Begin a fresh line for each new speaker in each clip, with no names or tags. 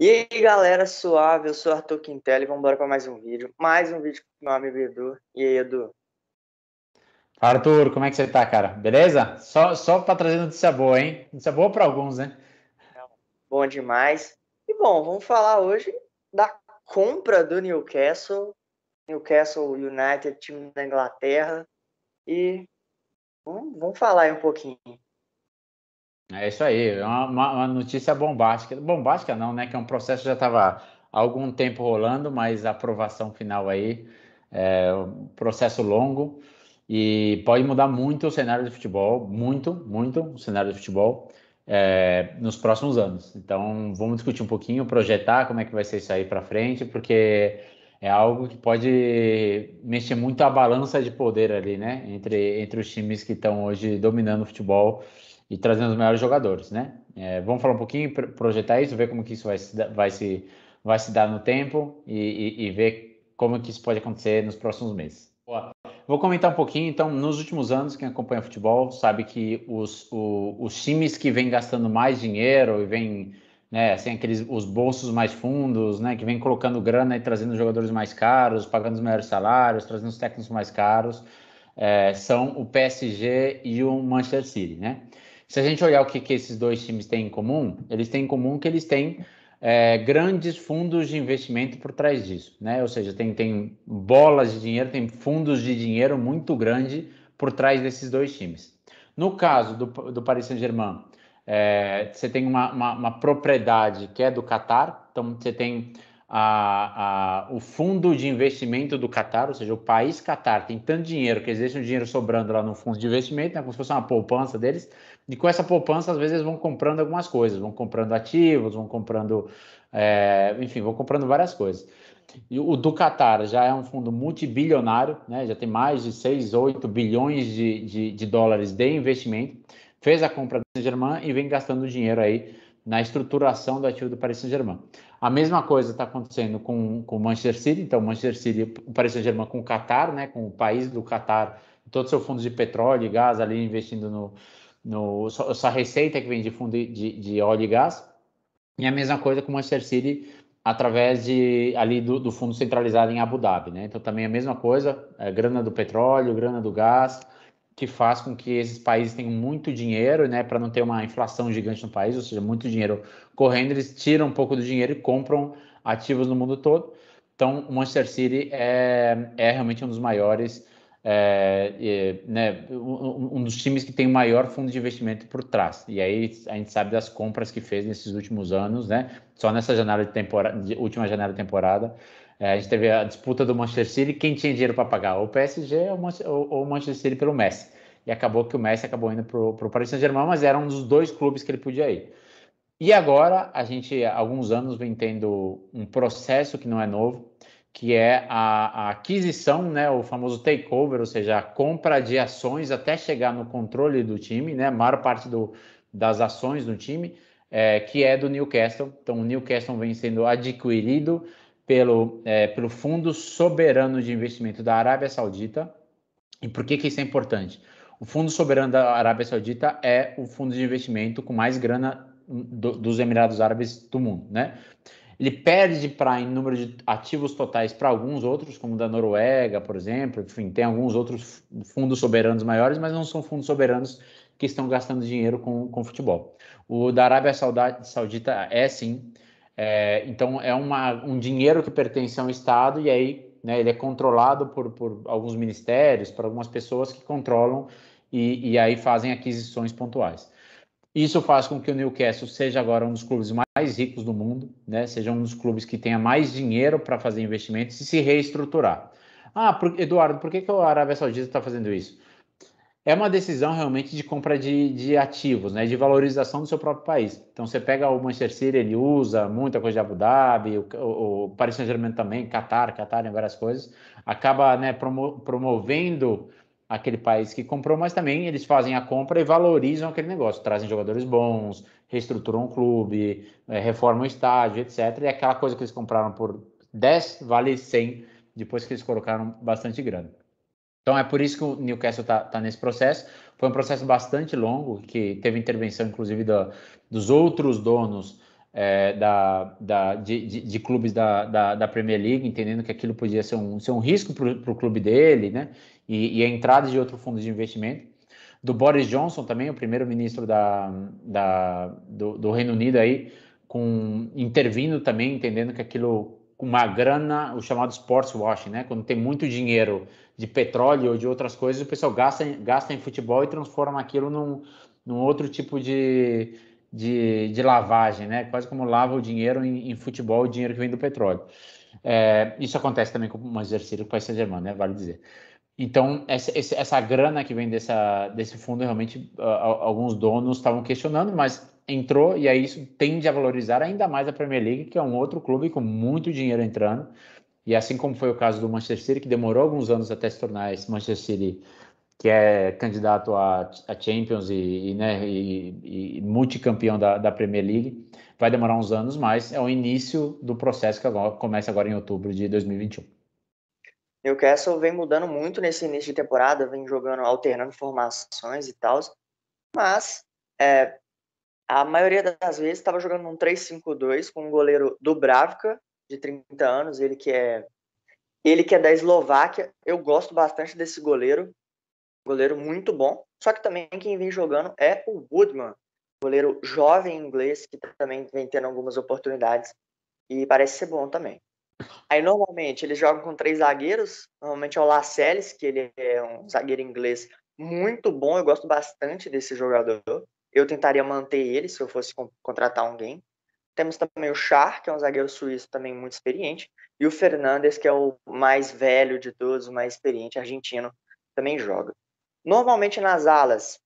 E aí, galera, suave, eu sou Arthur Quintelli, vamos embora para mais um vídeo com meu amigo Edu. E aí, Edu?
Fala, Arthur, como é que você tá, cara? Beleza? Só para trazer notícia boa, hein? Notícia boa para alguns, né?
Bom demais. E bom, vamos falar hoje da compra do Newcastle United, time da Inglaterra. E vamos falar aí um pouquinho.
É isso aí, é uma notícia bombástica. Bombástica não, né? Que é um processo que já estava há algum tempo rolando, mas a aprovação final aí é um processo longo e pode mudar muito o cenário do futebol, muito o cenário do futebol nos próximos anos. Então, vamos discutir um pouquinho, projetar como é que vai ser isso aí para frente, porque é algo que pode mexer muito a balança de poder ali, né? Entre os times que estão hoje dominando o futebol e trazendo os melhores jogadores, né? Vamos falar um pouquinho, projetar isso, ver como que isso vai se dar no tempo e ver como que isso pode acontecer nos próximos meses. Boa. Vou comentar um pouquinho, então, nos últimos anos, quem acompanha futebol sabe que os times que vêm gastando mais dinheiro e vêm, né, assim, os bolsos mais fundos, né, que vêm colocando grana e trazendo jogadores mais caros, pagando os melhores salários, trazendo os técnicos mais caros, são o PSG e o Manchester City, né? Se a gente olhar o que esses dois times têm em comum, eles têm em comum que eles têm grandes fundos de investimento por trás disso, né? Ou seja, tem bolas de dinheiro, tem fundos de dinheiro muito grande por trás desses dois times. No caso do Paris Saint-Germain, você tem uma propriedade que é do Qatar, então você tem o fundo de investimento do Qatar, ou seja, o país Qatar tem tanto dinheiro que eles deixam o dinheiro sobrando lá no fundo de investimento, né, como se fosse uma poupança deles, e com essa poupança, às vezes, eles vão comprando algumas coisas, vão comprando ativos, vão comprando, enfim, vão comprando várias coisas. E o do Qatar já é um fundo multibilionário, né? Já tem mais de 6, 8 bilhões de dólares de investimento. Fez a compra do Saint-Germain e vem gastando dinheiro aí na estruturação do ativo do Paris Saint-Germain. A mesma coisa está acontecendo com o Manchester City. Então, o Manchester City, o Paris Saint-Germain com o Qatar, né? Com o país do Qatar, todo o seu fundo de petróleo e gás ali investindo essa receita que vem de fundo de óleo e gás. E a mesma coisa com o Manchester City através ali do fundo centralizado em Abu Dhabi, né? Então também a mesma coisa, grana do petróleo, grana do gás, que faz com que esses países tenham muito dinheiro, né? Para não ter uma inflação gigante no país, ou seja, muito dinheiro correndo, eles tiram um pouco do dinheiro e compram ativos no mundo todo. Então o Manchester City é realmente um dos maiores né, um dos times que tem o maior fundo de investimento por trás. E aí a gente sabe das compras que fez nesses últimos anos, né? Só nessa janela de temporada, última janela de temporada, a gente teve a disputa do Manchester City, quem tinha dinheiro para pagar, ou o PSG ou o Manchester City pelo Messi. E acabou que o Messi acabou indo para o Paris Saint-Germain, mas era um dos dois clubes que ele podia ir. E agora a gente, há alguns anos, vem tendo um processo que não é novo, que é a aquisição, né, o famoso takeover, ou seja, a compra de ações até chegar no controle do time, né, a maior parte das ações do time, que é do Newcastle. Então, o Newcastle vem sendo adquirido pelo Fundo Soberano de Investimento da Arábia Saudita. E por que isso é importante? O Fundo Soberano da Arábia Saudita é o fundo de investimento com mais grana dos Emirados Árabes do mundo, né? Ele perde para em número de ativos totais para alguns outros, como o da Noruega, por exemplo. Enfim, tem alguns outros fundos soberanos maiores, mas não são fundos soberanos que estão gastando dinheiro com futebol. O da Arábia Saudita é sim. Então, é um dinheiro que pertence a um Estado e aí, né, ele é controlado por alguns ministérios, por algumas pessoas que controlam e aí fazem aquisições pontuais. Isso faz com que o Newcastle seja agora um dos clubes mais ricos do mundo, né? Seja um dos clubes que tenha mais dinheiro para fazer investimentos e se reestruturar. Eduardo, por que a Arábia Saudita está fazendo isso? É uma decisão realmente de compra de ativos, né? De valorização do seu próprio país. Então você pega o Manchester City, ele usa muita coisa de Abu Dhabi, o Paris Saint-Germain também, Qatar em várias coisas, acaba, né, promovendo aquele país que comprou, mas também eles fazem a compra e valorizam aquele negócio, trazem jogadores bons, reestruturam o clube, reformam o estádio, etc. E aquela coisa que eles compraram por 10 vale 100 depois que eles colocaram bastante grana. Então é por isso que o Newcastle está nesse processo. Foi um processo bastante longo, que teve intervenção, inclusive, dos outros donos de clubes da Premier League, entendendo que aquilo podia ser um risco para o clube dele, né? E a entrada de outro fundo de investimento. Do Boris Johnson também, o primeiro-ministro do Reino Unido aí, intervindo também, entendendo que aquilo, com uma grana, o chamado sports washing, né? Quando tem muito dinheiro de petróleo ou de outras coisas, o pessoal gasta em futebol e transforma aquilo num outro tipo de lavagem, né? Quase como lava o dinheiro em futebol, o dinheiro que vem do petróleo. Isso acontece também com o Manchester City, com o Paris Saint-Germain, né? Vale dizer. Então, essa grana que vem desse fundo, realmente, alguns donos estavam questionando, mas entrou, e aí isso tende a valorizar ainda mais a Premier League, que é um outro clube com muito dinheiro entrando, e assim como foi o caso do Manchester City, que demorou alguns anos até se tornar esse Manchester City, que é candidato a Champions né, e multicampeão da Premier League, vai demorar uns anos, mas é o início do processo que começa agora em outubro de 2021.
Newcastle vem mudando muito nesse início de temporada, vem jogando, alternando formações e tal, mas a maioria das vezes estava jogando num 3-5-2 com um goleiro Dubravka, de 30 anos, ele que é da Eslováquia. Eu gosto bastante desse goleiro muito bom, só que também quem vem jogando é o Woodman, goleiro jovem inglês, que também vem tendo algumas oportunidades e parece ser bom também. Aí, normalmente, eles jogam com 3 zagueiros. Normalmente é o Lascelles, que ele é um zagueiro inglês muito bom. Eu gosto bastante desse jogador. Eu tentaria manter ele se eu fosse contratar alguém. Temos também o Schär, que é um zagueiro suíço também muito experiente. E o Fernandes, que é o mais velho de todos, o mais experiente, argentino, também joga. Normalmente nas alas,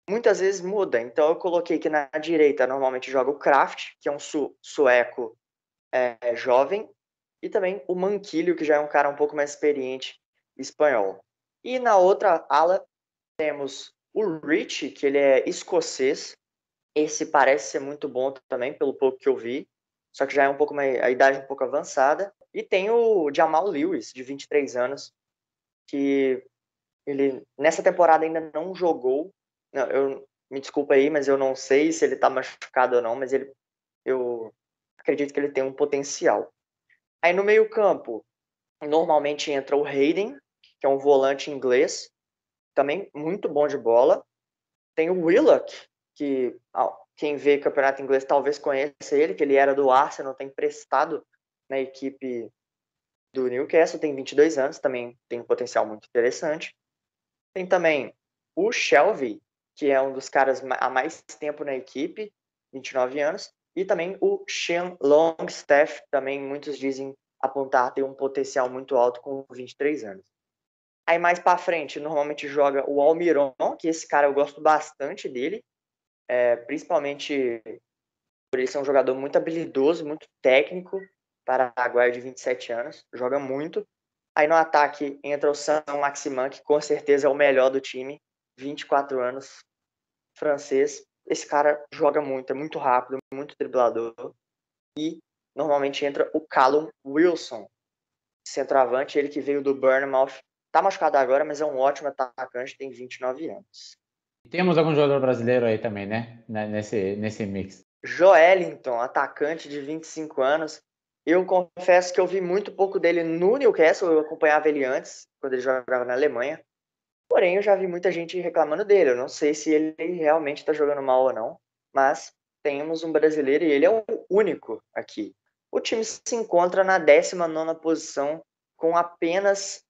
muitas vezes muda. Então eu coloquei que na direita normalmente joga o Kraft, que é um sueco jovem, e também o Manquilho, que já é um cara um pouco mais experiente, espanhol. E na outra ala temos o Rich, que ele é escocês. Esse parece ser muito bom também, pelo pouco que eu vi, só que já é a idade um pouco avançada. E tem o Jamal Lewis, de 23 anos, que ele nessa temporada ainda não jogou. Não, me desculpa aí, mas eu não sei se ele está machucado ou não, mas eu acredito que ele tem um potencial. Aí no meio-campo, normalmente entra o Hayden, que é um volante inglês, também muito bom de bola. Tem o Willock, que quem vê campeonato inglês talvez conheça ele, que ele era do Arsenal, está emprestado na equipe do Newcastle, tem 22 anos, também tem um potencial muito interessante. Tem também o Shelvey, que é um dos caras há mais tempo na equipe, 29 anos. E também o Sean Longstaff, também muitos dizem apontar ter um potencial muito alto com 23 anos. Aí mais para frente, normalmente joga o Almiron, que esse cara eu gosto bastante dele, principalmente por ele ser um jogador muito habilidoso, muito técnico, paraguaio de 27 anos, joga muito. Aí no ataque entra o Saint-Maximin, que com certeza é o melhor do time, 24 anos, francês. Esse cara joga muito, é muito rápido, muito driblador. E normalmente entra o Callum Wilson, centroavante, ele que veio do Bournemouth. Tá machucado agora, mas é um ótimo atacante, tem 29 anos.
Temos algum jogador brasileiro aí também, né? Nesse mix.
Joelinton, atacante de 25 anos. Eu confesso que eu vi muito pouco dele no Newcastle, eu acompanhava ele antes, quando ele jogava na Alemanha. Porém, eu já vi muita gente reclamando dele. Eu não sei se ele realmente está jogando mal ou não, mas temos um brasileiro e ele é o único aqui. O time se encontra na 19ª posição, com apenas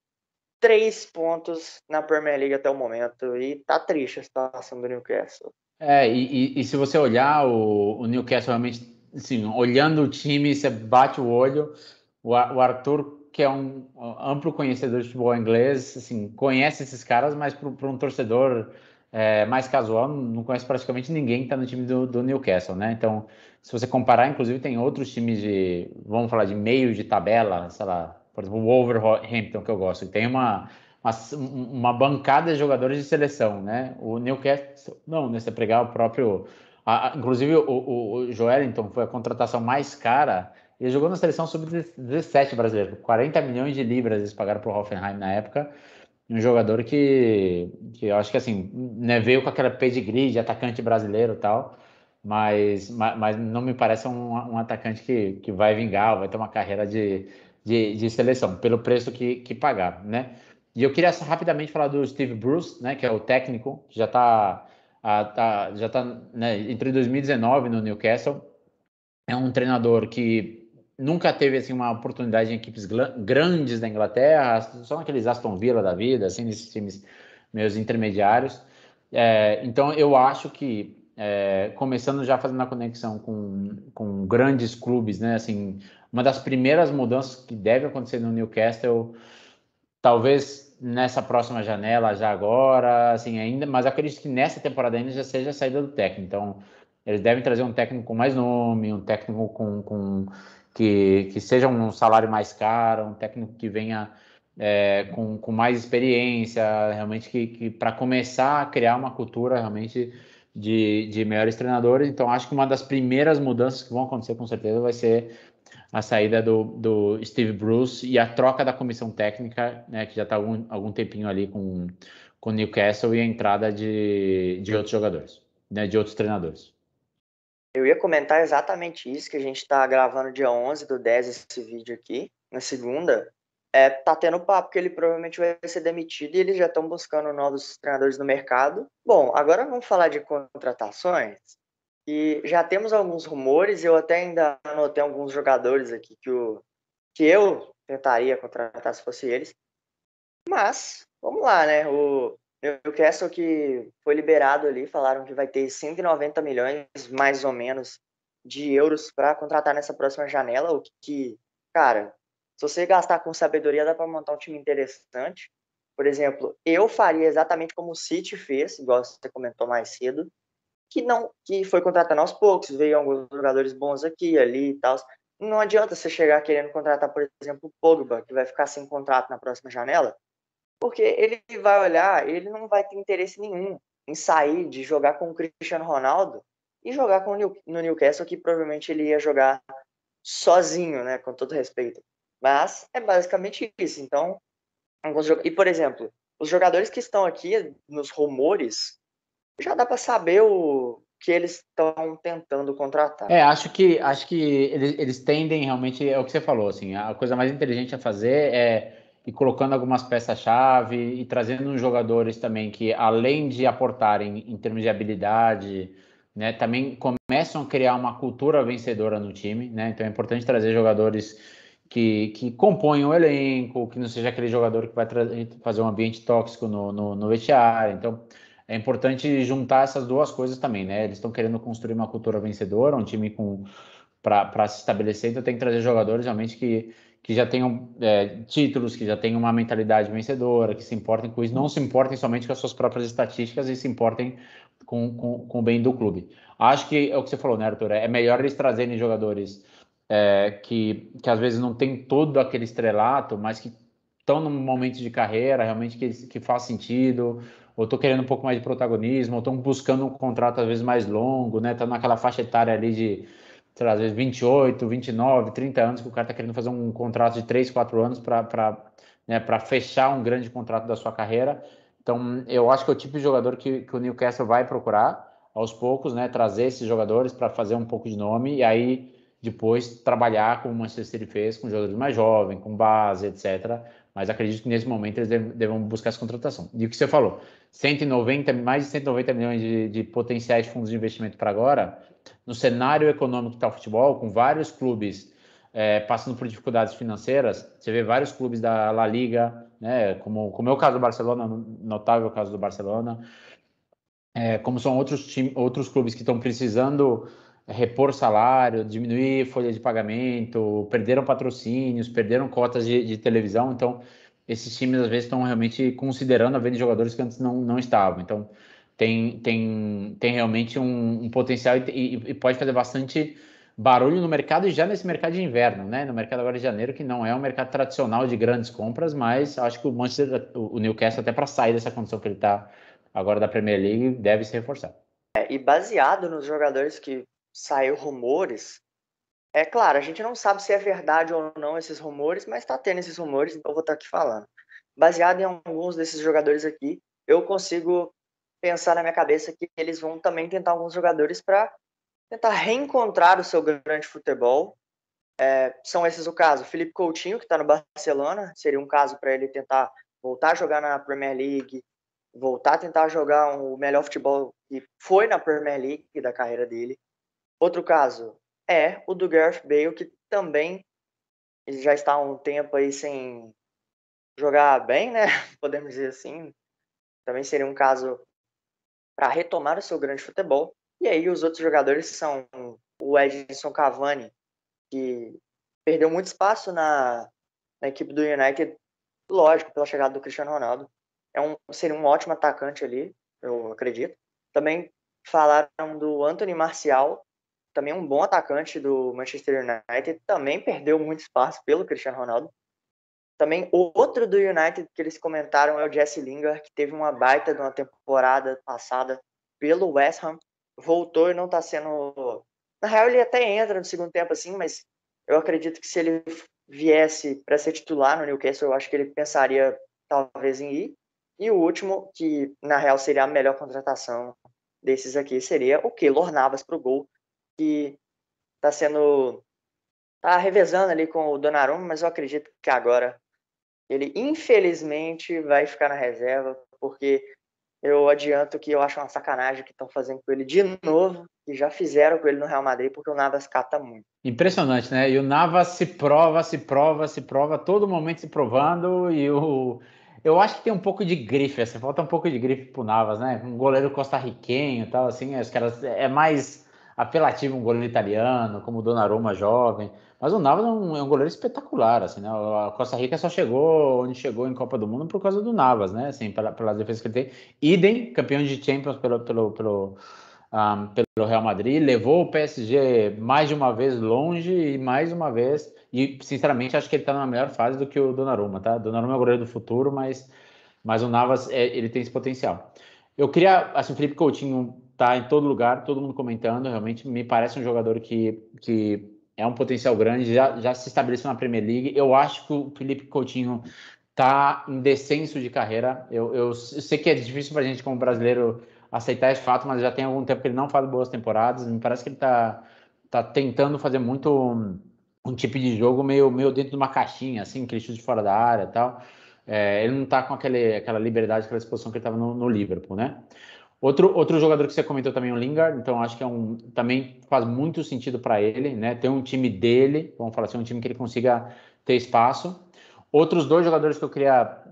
3 pontos na Premier League até o momento. E tá triste a situação do Newcastle.
E se você olhar o Newcastle realmente, assim, olhando o time, você bate o olho, o Arthur, que é um amplo conhecedor de futebol inglês, assim, conhece esses caras, mas para um torcedor mais casual, não conhece praticamente ninguém que está no time do Newcastle, né? Então, se você comparar, inclusive, tem outros times vamos falar de meio de tabela, sei lá, por exemplo, o Wolverhampton, que eu gosto, que tem uma bancada de jogadores de seleção, né? O Newcastle, não, né? Você pegar o próprio. Inclusive, o Joelinton foi a contratação mais cara. Ele jogou na seleção sub-17 brasileira, 40 milhões de libras eles pagaram para o Hoffenheim na época. Um jogador que eu acho que assim, né, veio com aquela pedigree de atacante brasileiro e tal. mas não me parece um atacante que vai vingar, vai ter uma carreira de seleção, pelo preço que pagar, né? E eu queria rapidamente falar do Steve Bruce, né, que é o técnico, que já tá, né, entre 2019 no Newcastle. É um treinador que nunca teve assim uma oportunidade em equipes grandes da Inglaterra, só aqueles Aston Villa da vida, assim, nesses times meus intermediários. Então eu acho que começando já fazendo a conexão com grandes clubes, né? Assim, uma das primeiras mudanças que deve acontecer no Newcastle, talvez nessa próxima janela, já agora, assim, ainda, mas acredito que nessa temporada ainda já seja a saída do técnico. Então, eles devem trazer um técnico com mais nome, um técnico que seja um salário mais caro, um técnico que venha com mais experiência, realmente que para começar a criar uma cultura realmente de melhores treinadores. Então, acho que uma das primeiras mudanças que vão acontecer com certeza vai ser a saída do Steve Bruce e a troca da comissão técnica, né, que já está algum tempinho ali com o Newcastle, e a entrada de outros jogadores, né, de outros treinadores.
Eu ia comentar exatamente isso, que a gente está gravando dia 11/10 esse vídeo aqui, na segunda. Tá tendo papo que ele provavelmente vai ser demitido e eles já estão buscando novos treinadores no mercado. Bom, agora vamos falar de contratações. E já temos alguns rumores, eu até ainda anotei alguns jogadores aqui que eu tentaria contratar se fosse eles. Mas, vamos lá, né? O Newcastle que foi liberado ali, falaram que vai ter 190 milhões, mais ou menos, de euros para contratar nessa próxima janela, o que, cara, se você gastar com sabedoria, dá para montar um time interessante. Por exemplo, eu faria exatamente como o City fez, igual você comentou mais cedo, que foi contratando aos poucos, veio alguns jogadores bons aqui, ali e tal. Não adianta você chegar querendo contratar, por exemplo, o Pogba, que vai ficar sem contrato na próxima janela, porque ele vai olhar, ele não vai ter interesse nenhum em sair de jogar com o Cristiano Ronaldo e jogar no Newcastle, que provavelmente ele ia jogar sozinho, né, com todo respeito. Mas é basicamente isso. Então, e por exemplo, os jogadores que estão aqui nos rumores, já dá para saber o que eles estão tentando contratar.
Acho que eles tendem realmente, é o que você falou, assim, a coisa mais inteligente a fazer é ir colocando algumas peças-chave e trazendo uns jogadores também que, além de aportarem em termos de habilidade, né, também começam a criar uma cultura vencedora no time, né? Então é importante trazer jogadores que compõem o elenco, que não seja aquele jogador que vai fazer um ambiente tóxico no vestiário. Então é importante juntar essas duas coisas também, né? Eles estão querendo construir uma cultura vencedora, um time para se estabelecer, então tem que trazer jogadores realmente que já tenham títulos, que já tenham uma mentalidade vencedora, que se importem com isso, não se importem somente com as suas próprias estatísticas e se importem com o bem do clube. Acho que é o que você falou, né, Arthur? É melhor eles trazerem jogadores que às vezes não tem todo aquele estrelato, mas que estão num momento de carreira realmente que faz sentido, ou estou querendo um pouco mais de protagonismo, ou estão buscando um contrato às vezes mais longo, né? Tá naquela faixa etária ali de, sei lá, às vezes 28, 29, 30 anos, que o cara está querendo fazer um contrato de 3, 4 anos para fechar um grande contrato da sua carreira. Então, eu acho que é o tipo de jogador que o Newcastle vai procurar aos poucos, né? Trazer esses jogadores para fazer um pouco de nome e aí depois trabalhar como o Manchester City fez com jogadores mais jovens, com base, etc. Mas acredito que nesse momento eles devam buscar essa contratação. E o que você falou, 190, mais de 190 milhões de potenciais fundos de investimento para agora, no cenário econômico que está o futebol, com vários clubes passando por dificuldades financeiras, você vê vários clubes da La Liga, né, como é o caso do Barcelona, notável caso do Barcelona, como são outros clubes que estão precisando repor salário, diminuir folha de pagamento, perderam patrocínios, perderam cotas de televisão, então esses times às vezes estão realmente considerando a venda de jogadores que antes não estavam. Então tem realmente um potencial e pode fazer bastante barulho no mercado e já nesse mercado de inverno, né? No mercado agora de janeiro, que não é um mercado tradicional de grandes compras, mas acho que o Newcastle, até para sair dessa condição que ele está agora da Premier League, deve se reforçar.
E baseado nos jogadores que saiu rumores, é claro, a gente não sabe se é verdade ou não esses rumores, mas está tendo esses rumores, então eu vou estar aqui falando. Baseado em alguns desses jogadores aqui, eu consigo pensar na minha cabeça que eles vão também tentar alguns jogadores para tentar reencontrar o seu grande futebol. São esses o caso. Felipe Coutinho, que está no Barcelona, seria um caso para ele tentar voltar a jogar na Premier League, voltar a tentar jogar o melhor futebol que foi na Premier League da carreira dele. Outro caso é o do Gareth Bale, que também já está há um tempo aí sem jogar bem, né? Podemos dizer assim. Também seria um caso para retomar o seu grande futebol. E aí os outros jogadores são o Edinson Cavani, que perdeu muito espaço na equipe do United, lógico, pela chegada do Cristiano Ronaldo. Seria um ótimo atacante ali, eu acredito. Também falaram do Anthony Martial, também um bom atacante do Manchester United, também perdeu muito espaço pelo Cristiano Ronaldo. Também outro do United que eles comentaram é o Jesse Lingard, que teve uma baita de uma temporada passada pelo West Ham, voltou e não está sendo... Na real, ele até entra no segundo tempo, assim, mas eu acredito que se ele viesse para ser titular no Newcastle, eu acho que ele pensaria talvez em ir. E o último, que na real seria a melhor contratação desses aqui, seria o Keylor Navas para o gol, que tá revezando ali com o Donnarumma, mas eu acredito que agora ele, infelizmente, vai ficar na reserva, porque eu adianto que eu acho uma sacanagem que estão fazendo com ele de novo, que já fizeram com ele no Real Madrid, porque o Navas cata muito.
Impressionante, né? E o Navas se prova, se prova, se prova, todo momento se provando. Eu acho que tem um pouco de grife, assim, falta um pouco de grife pro Navas, né? Um goleiro costarriquenho e tal, assim, os caras é mais apelativo um goleiro italiano, como o Donnarumma jovem. Mas o Navas é um goleiro espetacular, assim, né? A Costa Rica só chegou onde chegou em Copa do Mundo por causa do Navas, né? Assim, pelas defesas que ele tem. Idem, campeão de Champions pelo Real Madrid, levou o PSG mais de uma vez longe e mais uma vez, e sinceramente acho que ele está numa melhor fase do que o Donnarumma, tá? Donnarumma é o goleiro do futuro, mas o Navas, ele tem esse potencial. Eu queria, assim, o Felipe Coutinho tá em todo lugar, todo mundo comentando, realmente me parece um jogador que é um potencial grande, já se estabeleceu na Premier League. Eu acho que o Felipe Coutinho tá em descenso de carreira. Eu sei que é difícil para a gente, como brasileiro, aceitar esse fato, mas já tem algum tempo que ele não faz boas temporadas. Me parece que ele tá tentando fazer muito um tipo de jogo meio dentro de uma caixinha, assim, aquele chute de fora da área e tal. Ele não tá com aquela liberdade, aquela exposição que ele estava no Liverpool, né? Outro jogador que você comentou também, o Lingard, então acho que também faz muito sentido para ele, né? Ter um time dele, vamos falar assim, um time que ele consiga ter espaço. Outros dois jogadores que eu queria,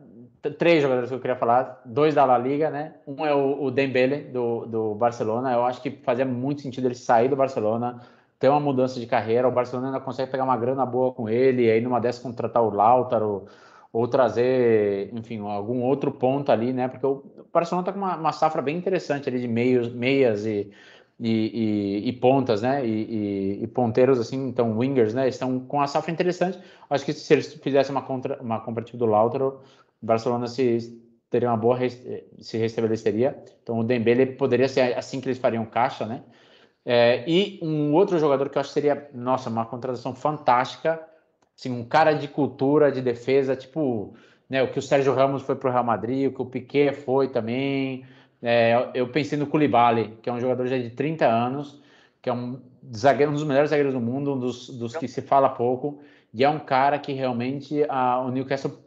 três jogadores que eu queria falar, dois da La Liga, né? Um é o Dembele do Barcelona. Eu acho que fazia muito sentido ele sair do Barcelona, ter uma mudança de carreira. O Barcelona ainda consegue pegar uma grana boa com ele, e aí numa dessas contratar o Lautaro ou trazer, enfim, algum outro ponto ali, né? Porque o Barcelona está com uma safra bem interessante ali de meias e pontas, né? E ponteiros, assim, então wingers, né? Estão com a safra interessante. Acho que se eles fizessem uma comparativa do Lautaro, o Barcelona teria uma boa se restabeleceria. Então o Dembele poderia ser assim que eles fariam caixa, né? E um outro jogador que eu acho que seria, nossa, uma contratação fantástica, assim, um cara de cultura, de defesa, tipo, né, o que o Sérgio Ramos foi para o Real Madrid, o que o Piqué foi também. Eu pensei no Koulibaly, que é um jogador já de 30 anos, que é um dos melhores zagueiros do mundo, um dos que se fala pouco, e é um cara que realmente o Newcastle,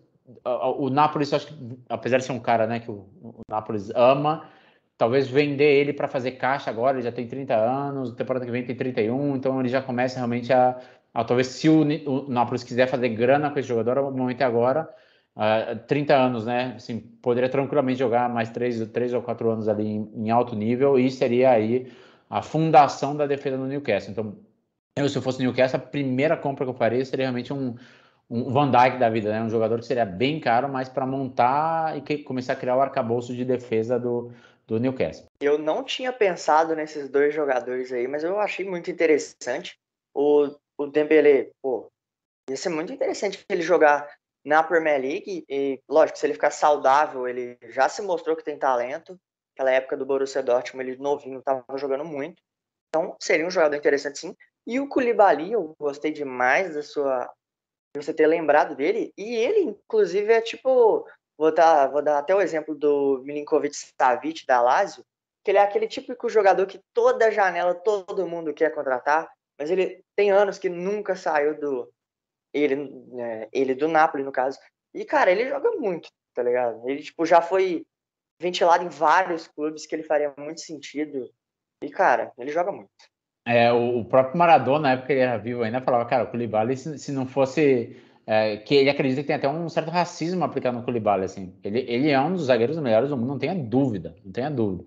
o Napoli, acho que, apesar de ser um cara, né, que o Napoli ama, talvez vender ele para fazer caixa agora, ele já tem 30 anos, temporada que vem tem 31, então ele já começa realmente talvez se o Nápoles quiser fazer grana com esse jogador, o momento é agora. 30 anos, né? Assim, poderia tranquilamente jogar mais 3 ou 4 anos ali em alto nível e seria aí a fundação da defesa do Newcastle. Então, se eu fosse Newcastle, a primeira compra que eu faria seria realmente um Van Dijk da vida, né? Um jogador que seria bem caro, mas para montar e começar a criar o arcabouço de defesa do Newcastle.
Eu não tinha pensado nesses dois jogadores aí, mas eu achei muito interessante. O Dembélé, pô, ia ser muito interessante ele jogar na Premier League e, lógico, se ele ficar saudável, ele já se mostrou que tem talento. Naquela época do Borussia Dortmund, ele novinho, estava jogando muito. Então, seria um jogador interessante, sim. E o Koulibaly, eu gostei demais de você ter lembrado dele. E ele, inclusive, é tipo... Vou dar até o exemplo do Milinkovic-Savic, da Lazio. que ele é aquele típico jogador que toda janela todo mundo quer contratar, mas ele tem anos que nunca saiu ele do Napoli, no caso. E, cara, ele joga muito, tá ligado? Ele, tipo, já foi ventilado em vários clubes que ele faria muito sentido. E, cara, ele joga muito.
O próprio Maradona, na época que ele era vivo ainda, falava, cara, o Koulibaly, se não fosse... que ele acredita que tem até um certo racismo aplicado no Koulibaly, assim. Ele é um dos zagueiros melhores do mundo, não tenha dúvida, não tenha dúvida.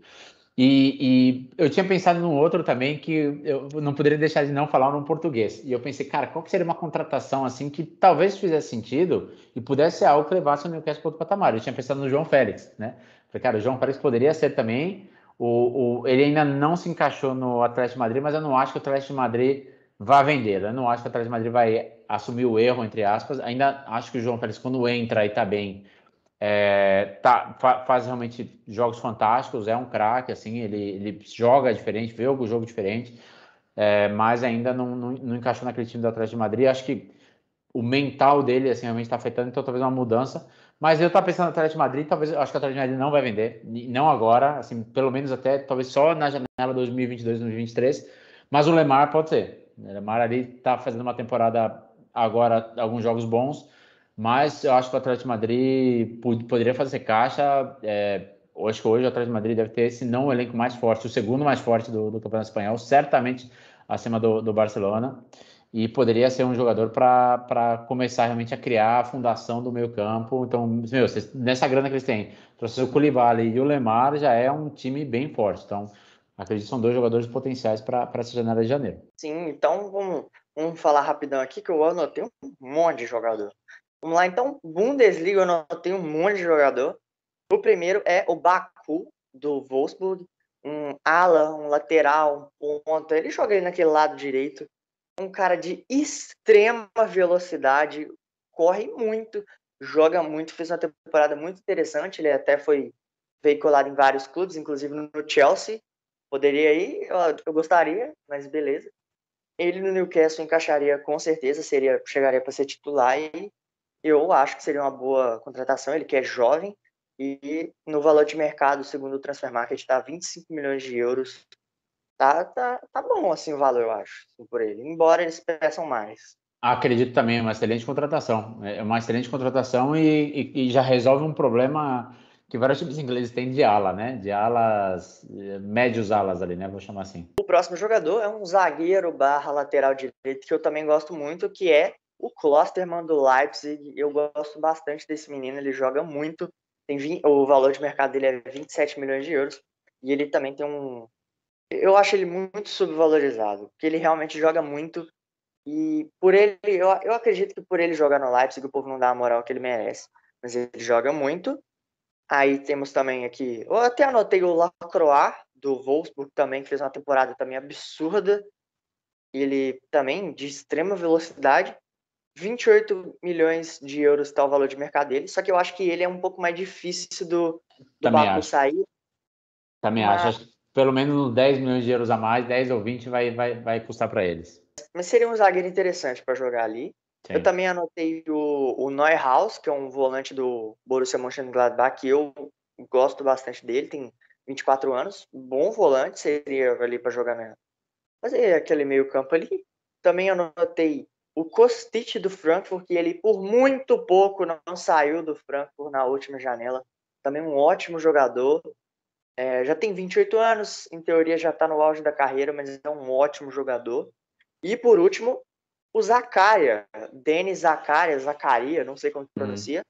E eu tinha pensado num outro também que eu não poderia deixar de não falar no português. E eu pensei, cara, qual que seria uma contratação assim que talvez fizesse sentido e pudesse ser algo que levasse o Newcastle para outro patamar? Eu tinha pensado no João Félix, né? Falei, cara, o João Félix poderia ser também. Ele ainda não se encaixou no Atlético de Madrid, mas eu não acho que o Atlético de Madrid vá vender. Eu não acho que o Atlético de Madrid vai assumir o erro, entre aspas. Ainda acho que o João Félix, quando entra e tá bem, faz realmente jogos fantásticos, é um craque, assim, ele joga diferente, vê o jogo diferente, mas ainda não encaixou naquele time do Atlético de Madrid. Acho que o mental dele, assim, realmente está afetando, então talvez uma mudança. Mas eu estava pensando no Atlético de Madrid, talvez, eu acho que o Atlético de Madrid não vai vender, não agora, assim, pelo menos até, talvez só na janela 2022, 2023, mas o Lemar pode ser. O Lemar ali está fazendo uma temporada agora, alguns jogos bons, mas eu acho que o Atlético de Madrid poderia fazer caixa. Acho que hoje o Atlético de Madrid deve ter, se não o elenco mais forte, o segundo mais forte do Campeonato Espanhol, certamente acima do Barcelona. E poderia ser um jogador para começar realmente a criar a fundação do meio campo. Então, meu, nessa grana que eles têm, trouxe o Koulibaly e o Lemar, já é um time bem forte. Então, acredito que são dois jogadores potenciais para essa janela de janeiro.
Sim, então vamos falar rapidão aqui que eu anotei um monte de jogador. Vamos lá, então, Bundesliga eu anotei um monte de jogador. O primeiro é o Baku, do Wolfsburg, um ala, um lateral, um ponta. Ele joga ali naquele lado direito. Um cara de extrema velocidade, corre muito, joga muito, fez uma temporada muito interessante. Ele até foi veiculado em vários clubes, inclusive no Chelsea. Poderia ir, eu gostaria, mas beleza. Ele no Newcastle encaixaria com certeza, chegaria para ser titular e eu acho que seria uma boa contratação. Ele que é jovem e no valor de mercado, segundo o Transfermarkt, está 25 milhões de euros. Tá bom assim o valor, eu acho, assim, por ele. Embora eles peçam mais.
Acredito também, é uma excelente contratação. É uma excelente contratação e já resolve um problema que vários times ingleses têm de ala, né? De alas, médios alas ali, né? Vou chamar assim.
O próximo jogador é um zagueiro barra lateral direito que eu também gosto muito, que é o Klostermann do Leipzig. Eu gosto bastante desse menino, ele joga muito. O valor de mercado dele é 27 milhões de euros. E ele também tem um. Eu acho ele muito subvalorizado, porque ele realmente joga muito. E por ele, eu acredito que por ele jogar no Leipzig, o povo não dá a moral que ele merece. Mas ele joga muito. Aí temos também aqui, eu até anotei o Lacroix, do Wolfsburg também, que fez uma temporada também absurda. Ele também de extrema velocidade. 28 milhões de euros está o valor de mercado dele. Só que eu acho que ele é um pouco mais difícil do
Também
Baku
acho.
sair.
Também acho.
Mas,
Acho que pelo menos uns 10 milhões de euros a mais, 10 ou 20 vai custar para eles.
mas seria um zagueiro interessante para jogar ali. Eu
Sim.
também anotei o Neuhaus, que é um volante do Borussia Mönchengladbach, que eu gosto bastante dele, tem 24 anos. Bom volante, seria ali para jogar fazer aquele meio campo ali. Também anotei o Kostic do Frankfurt, que ele por muito pouco não saiu do Frankfurt na última janela. Também um ótimo jogador. Já tem 28 anos, em teoria já está no auge da carreira, mas é um ótimo jogador. E por último, o Zakaria, Denis Zakaria, não sei como pronuncia,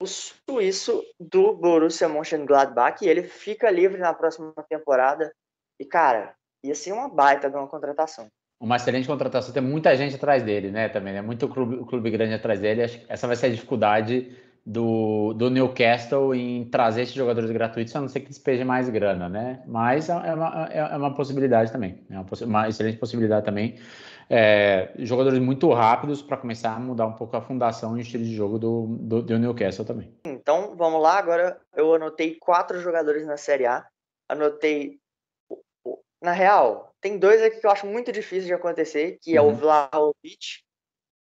o suíço do Borussia Mönchengladbach, e ele fica livre na próxima temporada. E, cara, ia ser uma baita de uma contratação.
Uma excelente contratação, tem muita gente atrás dele, né? Também, né? Muito clube grande atrás dele. Acho que essa vai ser a dificuldade do Newcastle em trazer esses jogadores gratuitos, a não ser que despeje mais grana, né? Mas é uma possibilidade também. É uma excelente possibilidade também. Jogadores muito rápidos para começar a mudar um pouco a fundação e o estilo de jogo do Newcastle também.
Então, vamos lá. Agora eu anotei 4 jogadores na Série A. Anotei. Na real, tem 2 aqui que eu acho muito difícil de acontecer, que é o
Uhum.
Vlahovic,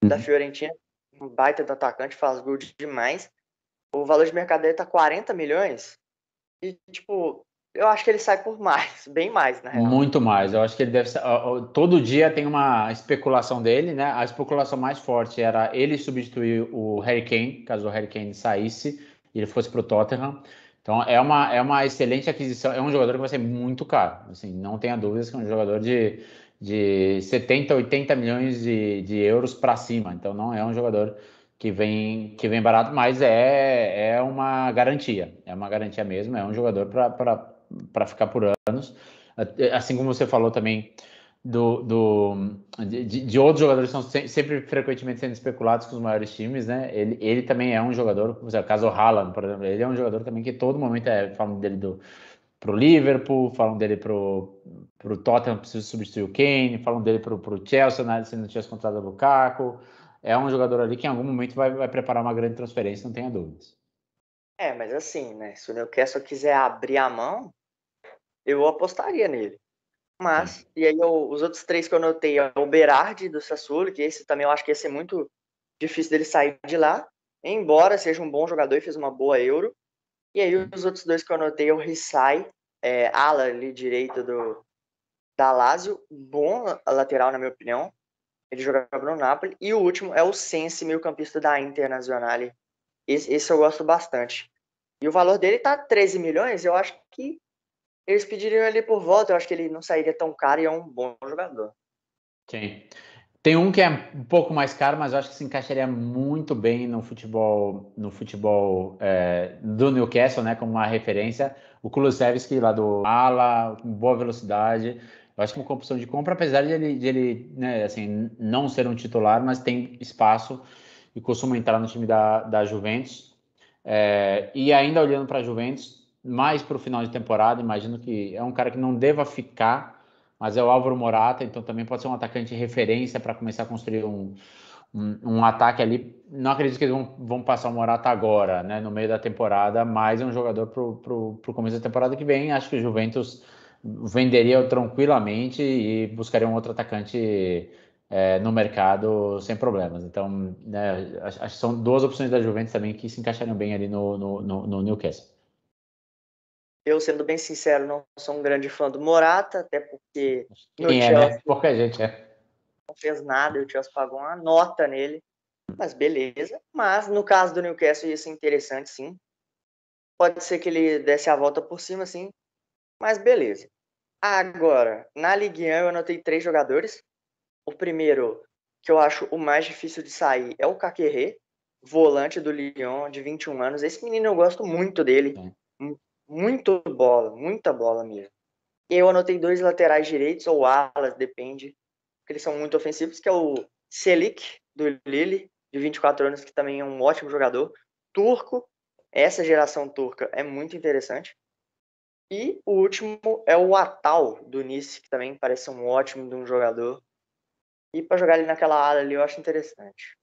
da
Uhum.
Fiorentina, um baita do atacante, faz gol demais. O valor de mercado dele tá 40 milhões. E, tipo, Eu acho que ele sai por mais, bem mais, na real.
Muito mais. Eu acho que ele deve ser. Todo dia tem uma especulação dele, né? A especulação mais forte era ele substituir o Harry Kane, caso o Harry Kane saísse e ele fosse para o Tottenham. Então é uma excelente aquisição. É um jogador que vai ser muito caro. Assim, não tenha dúvidas que é um jogador de 70, 80 milhões de euros para cima. Então não é um jogador que vem barato, mas é uma garantia. É uma garantia mesmo. É um jogador para ficar por anos. Assim como você falou também de outros jogadores que são sempre frequentemente sendo especulados com os maiores times, né? Ele também é um jogador, por exemplo, o caso Haaland, por exemplo, ele é um jogador também que todo momento falam dele pro Liverpool, falam dele pro Tottenham, precisa substituir o Kane, falam dele pro Chelsea, né, se não tivesse contratado o Lukaku. É um jogador ali que em algum momento vai preparar uma grande transferência, não tenha dúvidas.
Mas assim, né? Se o Newcastle quiser abrir a mão, eu apostaria nele.
Sim.
Mas, e aí os outros três que eu notei é o Berardi do Sassuolo, que esse também eu acho que ia ser muito difícil dele sair de lá, embora seja um bom jogador e fez uma boa Euro. E aí os outros dois que eu anotei é o Rissai, ala ali direito da Lazio, bom lateral na minha opinião, ele jogava no Napoli. E o último é o Sensi, meio-campista da Internazionale. Esse eu gosto bastante. E o valor dele tá 13 milhões, eu acho que eles pediriam ele por volta, eu acho que ele não sairia tão caro e é um bom jogador.
Sim. Tem um que é um pouco mais caro, mas eu acho que se encaixaria muito bem no futebol do Newcastle, né, como uma referência. O Kulusevski lá do ala, com boa velocidade. Eu acho que é uma opção de compra, apesar de ele né, assim, não ser um titular, mas tem espaço e costuma entrar no time da Juventus. E ainda olhando para a Juventus, mais para o final de temporada, imagino que é um cara que não deva ficar, mas é o Álvaro Morata, então também pode ser um atacante de referência para começar a construir um ataque ali. Não acredito que eles vão passar o Morata agora, né, no meio da temporada, mas é um jogador para o começo da temporada que vem. Acho que o Juventus venderia tranquilamente e buscaria um outro atacante no mercado sem problemas. Então, né, acho que são duas opções da Juventus também que se encaixariam bem ali no Newcastle.
Eu, sendo bem sincero, não sou um grande fã do Morata, até porque no
Quem é,
Chelsea
né? Pouca gente é.
não fez nada, o Chelsea pagou uma nota nele, mas beleza. Mas no caso do Newcastle ia ser interessante, sim. Pode ser que ele desse a volta por cima, sim, mas beleza. Agora, na Ligue 1 eu anotei 3 jogadores. O primeiro, que eu acho o mais difícil de sair, é o Caquerê, volante do Lyon, de 21 anos. Esse menino eu gosto muito dele.
Sim.
Muito bola, muita bola mesmo. E eu anotei 2 laterais direitos, ou alas, depende, porque eles são muito ofensivos, que é o Selik, do Lille, de 24 anos, que também é um ótimo jogador. Turco, essa geração turca é muito interessante. E o último é o Atal, do Nice, que também parece um ótimo de um jogador. E para jogar ali naquela ala ali, eu acho interessante.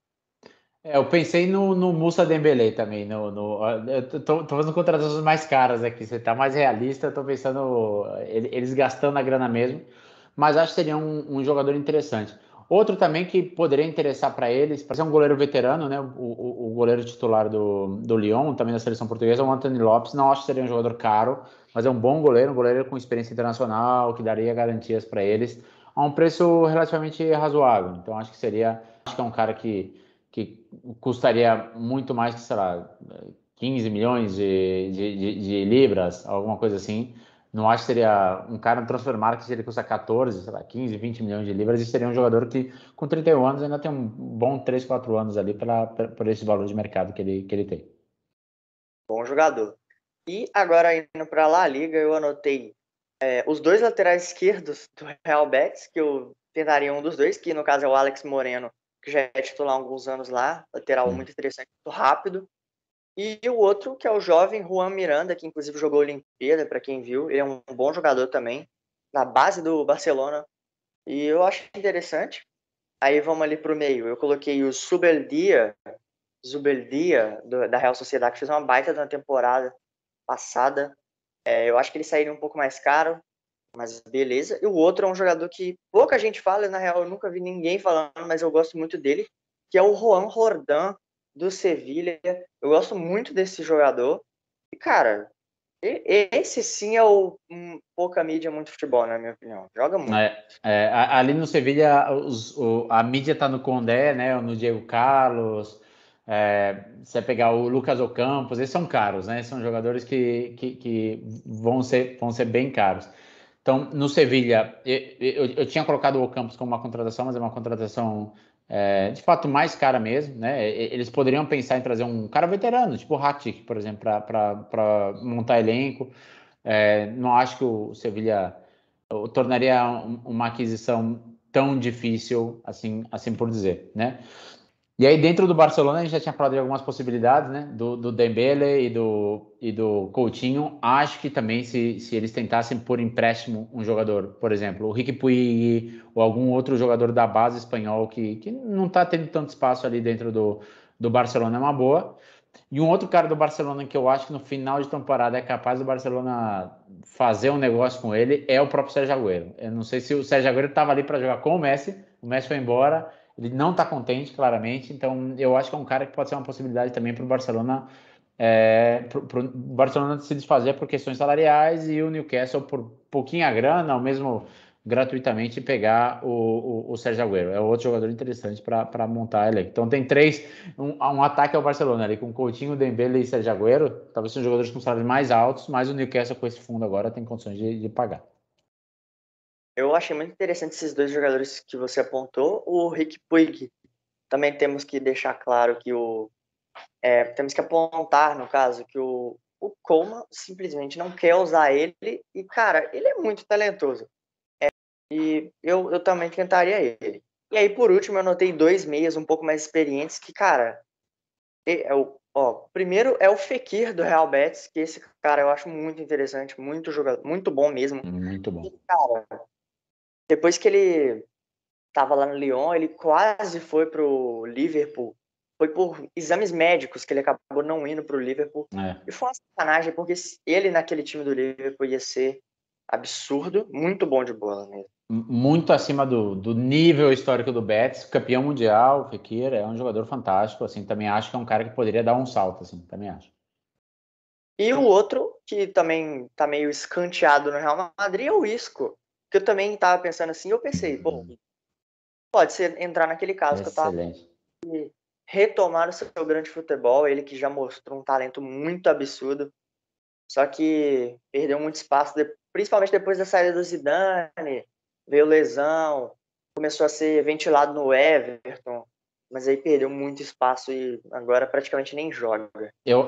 Eu pensei no Moussa Dembélé também. Eu tô fazendo contratações mais caras aqui. Você tá mais realista, eu tô pensando eles gastando a grana mesmo. Mas acho que seria um jogador interessante. Outro também que poderia interessar para eles, para ser um goleiro veterano, né? O goleiro titular do Lyon, também da seleção portuguesa, o Anthony Lopes. Não acho que seria um jogador caro, mas é um goleiro com experiência internacional, que daria garantias para eles a um preço relativamente razoável. Então acho que é um cara que custaria muito mais que, sei lá, 15 milhões de libras, alguma coisa assim. Não acho que seria um cara no transfer market, ele custa 14, sei lá, 15, 20 milhões de libras, e seria um jogador que, com 31 anos, ainda tem um bom 3, 4 anos ali por esse valor de mercado que ele tem.
Bom jogador. E agora indo para a La Liga, eu anotei os 2 laterais esquerdos do Real Betis, que eu tentaria um dos dois, que no caso é o Alex Moreno, que já é titular há alguns anos lá, lateral
Hum.
muito interessante, muito rápido. E o outro, que é o jovem Juan Miranda, que inclusive jogou a Olimpíada, para quem viu, ele é um bom jogador também, na base do Barcelona, e eu acho interessante. Aí vamos ali para o meio, eu coloquei o Zubeldia da Real Sociedade, que fez uma baita na temporada passada. Eu acho que ele sairia um pouco mais caro, mas beleza. E o outro é um jogador que pouca gente fala, na real eu nunca vi ninguém falando, mas eu gosto muito dele, que é o Juan Jordan, do Sevilha. Eu gosto muito desse jogador. E, cara, Esse sim é o pouca mídia, muito futebol, na minha opinião. Joga muito.
Ali no Sevilha, a mídia está no Condé, né? No Diego Carlos. Você pegar o Lucas Ocampos, esses são caros, né? São jogadores que vão ser bem caros. Então, no Sevilha, eu tinha colocado o Ocampos como uma contratação, mas é uma contratação de fato mais cara mesmo, né? Eles poderiam pensar em trazer um cara veterano, tipo o Rakitic, por exemplo, para montar elenco. Não acho que o Sevilha tornaria uma aquisição tão difícil, assim por dizer, né? E aí, dentro do Barcelona, a gente já tinha falado de algumas possibilidades, né? Do Dembele e do Coutinho. Acho que também, se eles tentassem por empréstimo um jogador, por exemplo, o Riqui Puig ou algum outro jogador da base espanhol que não está tendo tanto espaço ali dentro do Barcelona, é uma boa. E um outro cara do Barcelona que eu acho que no final de temporada é capaz do Barcelona fazer um negócio com ele é o próprio Sérgio Agüero. Eu não sei se o Sérgio Agüero estava ali para jogar com o Messi foi embora, ele não está contente, claramente, então eu acho que é um cara que pode ser uma possibilidade também para o Barcelona, pro Barcelona se desfazer por questões salariais e o Newcastle por pouquinha grana, ou mesmo gratuitamente pegar o Sérgio Agüero. É outro jogador interessante para montar ele. Então tem um ataque ao Barcelona ali com Coutinho, Dembele e Sérgio Agüero. Talvez sejam jogadores com salários mais altos, mas o Newcastle com esse fundo agora tem condições de pagar.
Eu achei muito interessante esses dois jogadores que você apontou. O Rick Puig, também temos que deixar claro que temos que apontar, no caso, que o Coman simplesmente não quer usar ele. E, cara, ele é muito talentoso. E eu também tentaria ele. E aí, por último, eu notei dois meias um pouco mais experientes que, cara, primeiro é o Fekir do Real Betis, que esse cara eu acho muito interessante, muito jogador, muito bom mesmo.
Muito bom.
E, cara, depois que ele tava lá no Lyon, ele quase foi pro Liverpool. Foi por exames médicos que ele acabou não indo pro Liverpool.
É.
E foi uma sacanagem, porque ele naquele time do Liverpool ia ser absurdo, muito bom de bola mesmo.
Muito acima do nível histórico do Betis, campeão mundial, o Fekir é um jogador fantástico, assim, também acho que é um cara que poderia dar um salto, assim, também acho.
E o outro, que também tá meio escanteado no Real Madrid, é o Isco. Que eu também tava pensando assim, eu pensei, pô, pode ser entrar naquele caso que eu tava
Excelente.
retomar o seu grande futebol, ele que já mostrou um talento muito absurdo, só que perdeu muito espaço, principalmente depois da saída do Zidane, veio lesão, começou a ser ventilado no Everton, mas aí perdeu muito espaço e agora praticamente nem joga.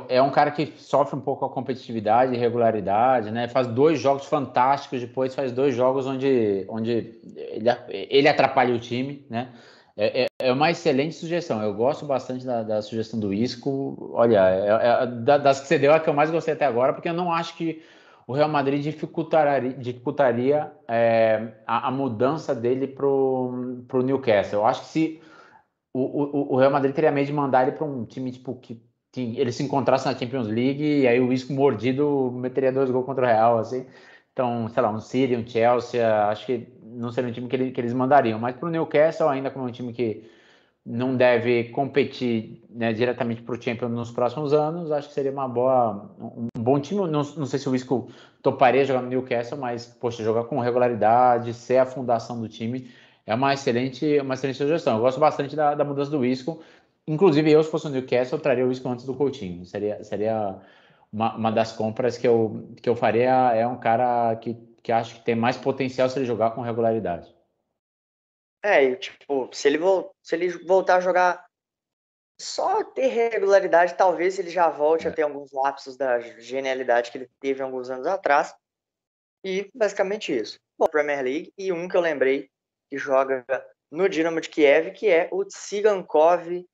É um cara que sofre um pouco a competitividade e regularidade, né? Faz dois jogos fantásticos, depois faz dois jogos onde ele atrapalha o time, né? É uma excelente sugestão. Eu gosto bastante da sugestão do Isco. Olha, das que você deu, é a que eu mais gostei até agora, porque eu não acho que o Real Madrid dificultaria a mudança dele pro Newcastle. Eu acho que se o Real Madrid teria medo de mandar ele para um time tipo que ele se encontrasse na Champions League e aí o Isco mordido meteria 2 gols contra o Real, assim. Então, sei lá, um City, um Chelsea, acho que não seria um time que eles mandariam. Mas para o Newcastle, ainda como um time que não deve competir, né, diretamente para o Champions nos próximos anos, acho que seria um bom time. Não sei se o Isco toparia jogar no Newcastle, mas, poxa, jogar com regularidade, ser a fundação do time, é uma excelente sugestão. Eu gosto bastante da mudança do Isco. Inclusive, eu, se fosse o Newcastle, eu traria o Isco antes do Coutinho. Seria uma das compras que eu faria. É um cara que acho que tem mais potencial se ele jogar com regularidade.
E, tipo, se ele voltar a jogar só ter regularidade, talvez ele já volte a
É.
ter alguns lapsos da genialidade que ele teve alguns anos atrás. E basicamente isso. Bom, Premier League e um que eu lembrei que joga no Dinamo de Kiev, que é o Tsigankov.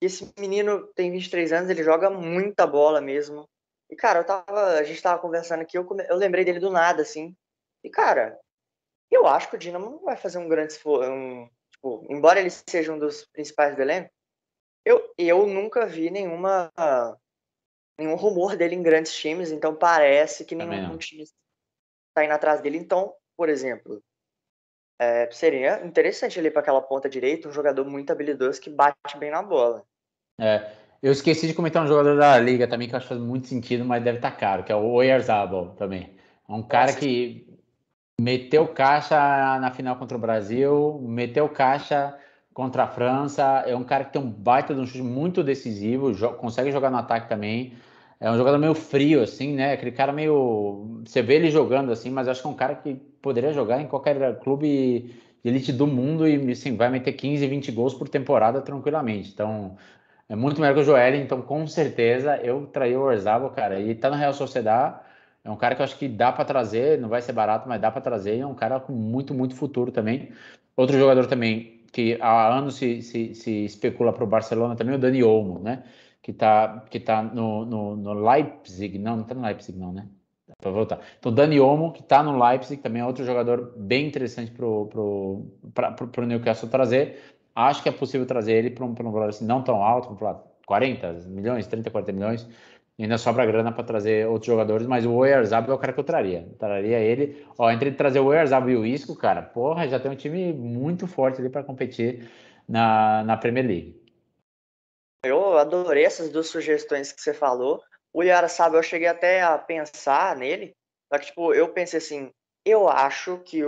Esse menino tem 23 anos, ele joga muita bola mesmo. E, cara, a gente tava conversando aqui, eu lembrei dele do nada, assim. E, cara, eu acho que o Dinamo não vai fazer um grande esforço. Tipo, embora ele seja um dos principais do elenco, eu nunca vi nenhum rumor dele em grandes times, então parece que
Também
nenhum
não.
time está indo atrás dele. Então, por exemplo, seria interessante ele ir para aquela ponta direita, um jogador muito habilidoso que bate bem na bola.
É, Eu esqueci de comentar um jogador da Liga também que eu acho que faz muito sentido, mas deve estar caro, que é o Oyarzabal também. É um cara
Nossa,
que meteu caixa na final contra o Brasil, meteu caixa contra a França. É um cara que tem um baita de um chute muito decisivo, consegue jogar no ataque também. É um jogador meio frio, assim, né? Aquele cara meio. Você vê ele jogando assim, mas acho que é um cara que poderia jogar em qualquer clube de elite do mundo e assim, vai meter 15, 20 gols por temporada tranquilamente. Então, é muito melhor que o Joel, então com certeza eu traria o Oyarzabal, cara. E tá no Real Sociedad, é um cara que eu acho que dá para trazer, não vai ser barato, mas dá para trazer. E é um cara com muito, muito futuro também. Outro jogador também que há anos se especula para o Barcelona também, o Dani Olmo, né? Que tá no Leipzig, não tá no Leipzig não, né? Para voltar. Então, Dani Olmo, que está no Leipzig, também é outro jogador bem interessante para o Newcastle trazer. Acho que é possível trazer ele para um valor assim, não tão alto, vamos falar 40 milhões, 30, 40 milhões. E ainda sobra grana para trazer outros jogadores, mas o Oyarzabal é o cara que eu traria. Traria ele. Ó, entre trazer o Oyarzabal e o Isco, cara, porra, já tem um time muito forte ali para competir na Premier League.
eu adorei essas duas sugestões que você falou. O Yara, sabe, eu cheguei até a pensar nele, só que, tipo, eu pensei assim, eu acho que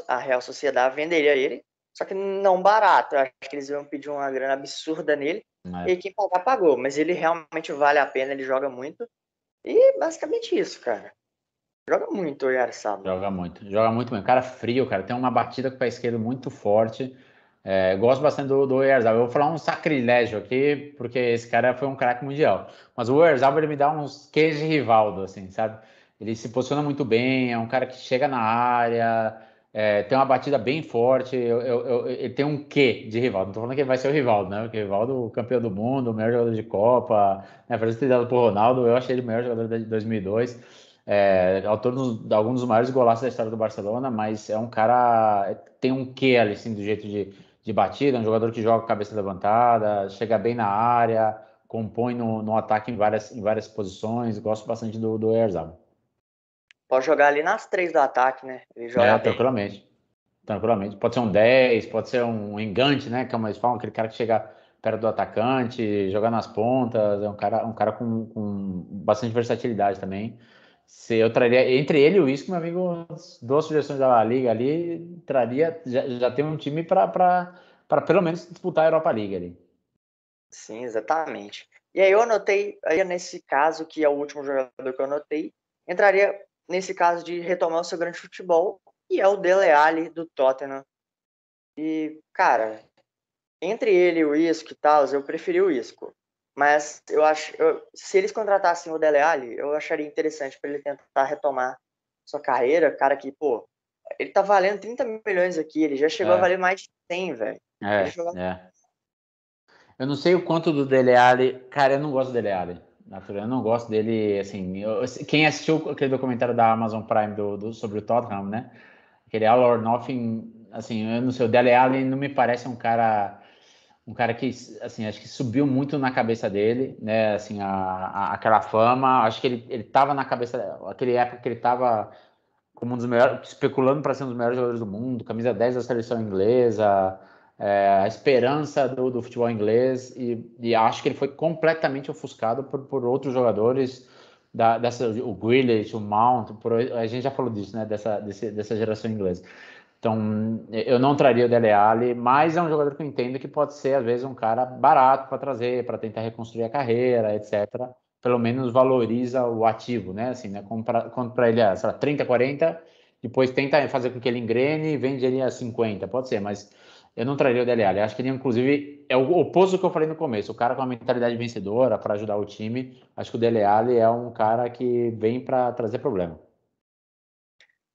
a Real Sociedade venderia ele, só que não barato. Eu acho que eles iam pedir uma grana absurda nele,
Né?
e quem pagar, pagou. Mas ele realmente vale a pena, ele joga muito. E basicamente isso, cara. Joga muito o Yara Saba.
Joga muito mesmo. Cara frio, cara, tem uma batida com o pé esquerdo muito forte. Gosto bastante do Oyarzabal. Eu vou falar um sacrilégio aqui, porque esse cara foi um craque mundial. Mas o Oyarzabal, ele me dá uns queijos de Rivaldo, assim, sabe? Ele se posiciona muito bem, é um cara que chega na área, tem uma batida bem forte. Ele tem um quê de Rivaldo. Não tô falando que ele vai ser o Rivaldo, né? Porque o Rivaldo, campeão do mundo, o melhor jogador de Copa, né? Parece ter dado pro Ronaldo, eu achei ele o melhor jogador de 2002. Autor de alguns dos maiores golaços da história do Barcelona, mas é um cara, tem um quê ali, assim, do jeito de batida, um jogador que joga com a cabeça levantada, chega bem na área, compõe no ataque em várias posições. Gosto bastante do Oyarzabal.
Pode jogar ali nas três do ataque, né? Ele joga bem.
Tranquilamente. Tranquilamente. Pode ser um 10, pode ser um engante, né? Como eles falam, aquele cara que chega perto do atacante, joga nas pontas. É um cara com bastante versatilidade também. Se eu traria entre ele e o Isco, meu amigo, duas sugestões da Liga ali, traria, já tem um time para pelo menos disputar a Europa League ali.
Sim, exatamente. E aí eu anotei, aí nesse caso, que é o último jogador que eu anotei, entraria nesse caso de retomar o seu grande futebol, e é o Dele Alli do Tottenham. E, cara, entre ele e o Isco e tal, eu preferi o Isco. Mas eu acho, se eles contratassem o Dele Alli, eu acharia interessante para ele tentar retomar sua carreira, cara que, pô, ele tá valendo 30 milhões aqui, ele já chegou a
É,
valer mais de 100, velho. Ele jogava.
é. Eu não sei o quanto do Dele Alli. Cara, eu não gosto do Dele Alli. Eu não gosto dele, assim. Quem assistiu aquele documentário da Amazon Prime sobre o Tottenham, né? Aquele All or Nothing, assim, eu não sei, o Dele Alli não me parece um cara que, assim, acho que subiu muito na cabeça dele, né? Assim, aquela fama. Acho que ele tava na cabeça, aquele época que ele tava como um dos melhores, especulando para ser um dos melhores jogadores do mundo, camisa 10 da seleção inglesa, a esperança do futebol inglês, e acho que ele foi completamente ofuscado por outros jogadores, o Grealish, o Mount, a gente já falou disso, né, dessa geração inglesa. Então, eu não traria o Dele Alli, mas é um jogador que eu entendo que pode ser, às vezes, um cara barato para trazer, para tentar reconstruir a carreira, etc. Pelo menos valoriza o ativo, né? Assim, né? Compra ele a, sei lá, 30, 40, depois tenta fazer com que ele engrene e vende ele a 50, pode ser, mas eu não traria o Dele Alli. Acho que ele, inclusive, é o oposto do que eu falei no começo. O cara com uma mentalidade vencedora para ajudar o time. Acho que o Dele Alli é um cara que vem para trazer problema.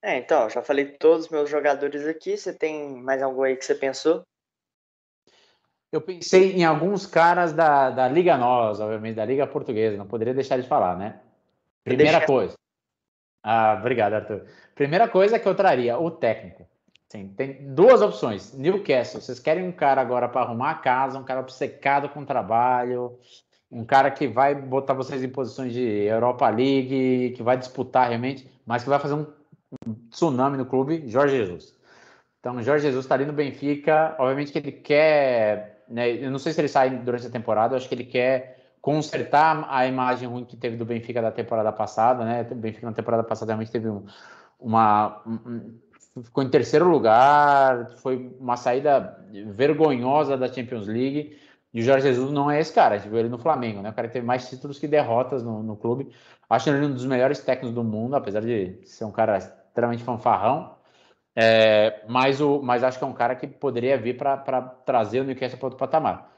Então, eu já falei todos os meus jogadores aqui. Você tem mais algum aí que você pensou?
Eu pensei em alguns caras da Liga Nós, obviamente, da Liga Portuguesa, não poderia deixar de falar, né?
Eu
Primeira
deixei.
coisa. Obrigado, Arthur. Primeira coisa que eu traria, o técnico. Sim, tem duas opções. Newcastle, vocês querem um cara agora para arrumar a casa, um cara obcecado com trabalho, um cara que vai botar vocês em posições de Europa League, que vai disputar realmente, mas que vai fazer um tsunami no clube, Jorge Jesus. Então, Jorge Jesus está ali no Benfica. Obviamente que ele quer né, eu não sei se ele sai durante a temporada, eu acho que ele quer consertar a imagem ruim que teve do Benfica da temporada passada, né? O Benfica na temporada passada realmente teve ficou em terceiro lugar, foi uma saída vergonhosa da Champions League. E o Jorge Jesus não é esse cara, a gente viu ele no Flamengo, né? O cara teve mais títulos que derrotas no clube. Acho ele um dos melhores técnicos do mundo, apesar de ser um cara extremamente fanfarrão. Mas acho que é um cara que poderia vir para trazer o Newcastle para outro patamar.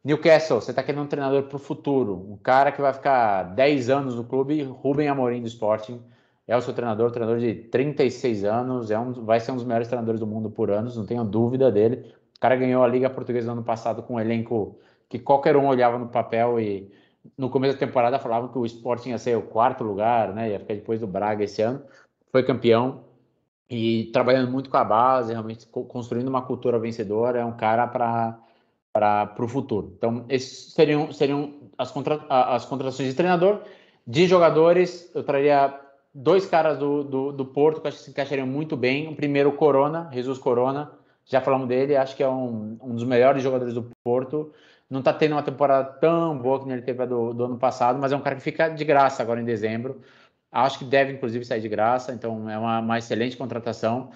Newcastle, você está querendo um treinador para o futuro, um cara que vai ficar 10 anos no clube, Rubem Amorim do Sporting, é o seu treinador de 36 anos, vai ser um dos melhores treinadores do mundo por anos, não tenho dúvida dele. O cara ganhou a Liga Portuguesa no ano passado com um elenco que qualquer um olhava no papel e no começo da temporada falavam que o Sporting ia ser o quarto lugar, né? Ia ficar depois do Braga esse ano. Foi campeão e trabalhando muito com a base, realmente construindo uma cultura vencedora, é um cara para o futuro. Então, esses seriam as contratações de treinador. De jogadores, eu traria dois caras do Porto que acho que se encaixariam muito bem. O primeiro, Corona, Jesus Corona. Já falamos dele, acho que é um dos melhores jogadores do Porto. Não está tendo uma temporada tão boa que ele teve a do ano passado, mas é um cara que fica de graça agora em dezembro. Acho que deve, inclusive, sair de graça, então é uma excelente contratação.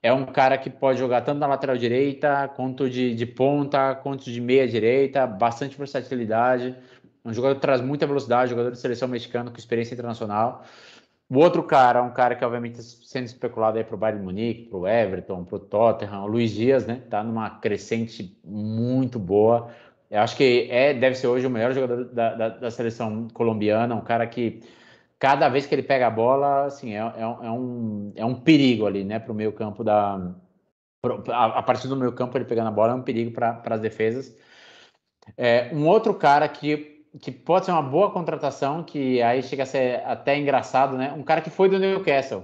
É um cara que pode jogar tanto na lateral direita, quanto de ponta, quanto de meia direita, bastante versatilidade. Um jogador que traz muita velocidade, jogador de seleção mexicana com experiência internacional. O outro cara, um cara que obviamente está sendo especulado aí para o Bayern de Munique, para o Everton, para o Tottenham, o Luiz Dias, né? Está numa crescente muito boa. Eu acho que deve ser hoje o melhor jogador da seleção colombiana, um cara que cada vez que ele pega a bola, assim, é um perigo ali, né, para o meio campo a partir do meio campo ele pegando a bola é um perigo para as defesas. Um outro cara que pode ser uma boa contratação, que aí chega a ser até engraçado, né, um cara que foi do Newcastle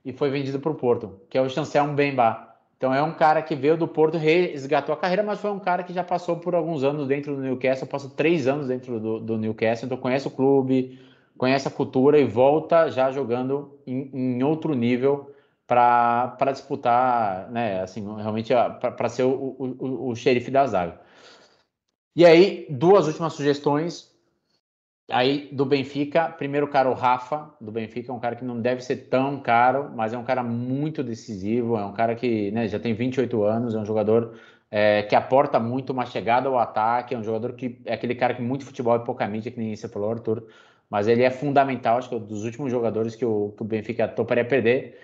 e foi vendido para o Porto, que é o Chancel Mbemba. Então é um cara que veio do Porto, resgatou a carreira, mas foi um cara que já passou por alguns anos dentro do Newcastle, passou 3 anos dentro do Newcastle, então conhece o clube, conhece a cultura e volta já jogando em outro nível para disputar, né, assim, realmente para ser o xerife da zaga. E aí, duas últimas sugestões. Aí, do Benfica, primeiro cara, o Rafa, do Benfica, é um cara que não deve ser tão caro, mas é um cara muito decisivo, é um cara que, né, já tem 28 anos, é um jogador que aporta muito uma chegada ao ataque, é um jogador que é aquele cara que muito futebol e pouca mídia, que nem você falou, Arthur, mas ele é fundamental, acho que é um dos últimos jogadores que o Benfica toparia perder.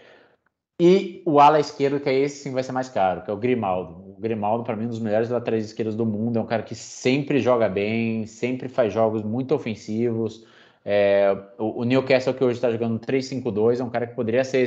E o ala esquerdo, que é esse sim vai ser mais caro, que é o Grimaldo. O Grimaldo, para mim, é um dos melhores laterais esquerdos do mundo. É um cara que sempre joga bem, sempre faz jogos muito ofensivos. O Newcastle, que hoje está jogando 3-5-2, é um cara que poderia ser